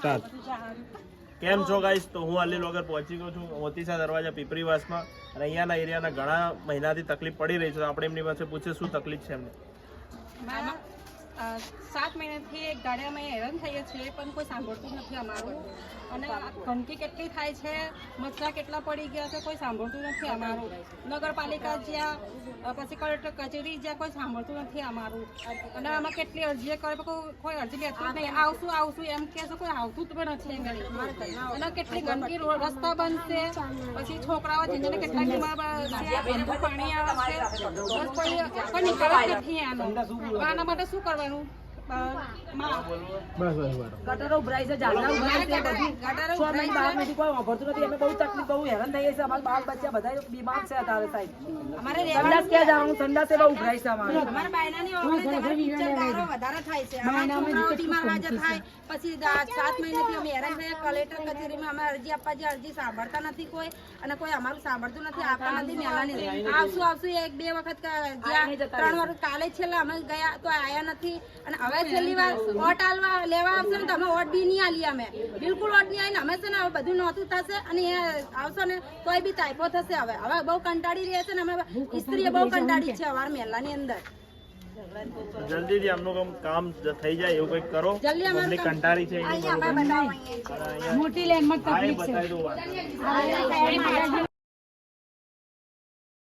Start. કેમ છો guys? તો હું અલી લોગર પહોંચી ગયો છું મોતીસા દરવાજા પીપરીવાસમાં અને અહીંયાના એરિયાના ઘણા મહિનાથી તકલીફ પડી રહી છે. આપણે એમની પાસે પૂછીએ શું તકલીફ છે એમને. 7 મહિનાથી એક ગાડીમાં હેરાન થઈએ છીએ પણ કોઈ સાંભળતું નથી અમારું. અને ગંદકી કેટલી થાય છે, મચ્છરા કેટલા પડી ગયા છે, કોઈ સાંભળતું નથી અમારું. નગરપાલિકા જ્યાં પછી કલેક્ટર કચેરી જ્યાં કોઈ સાંભળતું નથી અમારું. અને આમાં કેટલી અરજીઓ કરે કોઈ અરજી લેતું જ નહીં. આવશું એમ કે છે, કોઈ આવતું જ પણ નથી. અને કેટલી ગંદકી રસ્તા બંધ છે, પછી છોકરાઓ જેને કેટલા બીમાર ગંદુ પાણી આવે છે, કોઈ નિકાલ નથી આના માટે શું કરવાનું? ગટરો ઉભરાય છે, ઝાડના ઉભરાય છે, બધી 6 મહિના બહાર નથી, કોઈ વાપરતું નથી. અમે બહુ તકલીફ, બહુ હેરાન થઈએ છીએ. અમારા બાળ બચ્ચા બધા બીમાર છે અત્યારે સાહેબ. અમારે સંડાસ ક્યાં જવાનું? સંડાસ એવા ઉભરાય છે અમારે. અમારા બાયનાની વધારે થાય છે. અમારા છોકરાઓ બીમાર વાજા થાય. પછી 7 મહિનાથી અમે હેરાન થયા. કલેક્ટર કચેરીમાં અમે અરજી આપવા જે અરજી સાંભળતા નથી કોઈ, અને કોઈ અમારું સાંભળતું નથી, આપતા નથી. મેલાની આવશું 1-2 વખત જ્યાં 3 વાર કાલે છેલ્લા અમે ગયા તો આયા નથી. અને હવે છેલ્લી વાર વોટ આલવા લેવા આવશે ને તો અમે વોટ બી નહીં આલી. અમે બિલકુલ વોટ નહીં આવીને અમે છે ને હવે બધું નહોતું થશે અને એ આવશે ને તોય બી તાઇપો થશે. હવે બહુ કંટાળી રહ્યા છે ને અમે સ્ત્રીએ બહુ કંટાળી છે અમારા મહેલાની અંદર. જલ્દીથી આમનું કામ થઈ જાય એવું કંઈક કરો. અમને કંટાળી છે મોટી લેન્ડમાં તકલીફ છે.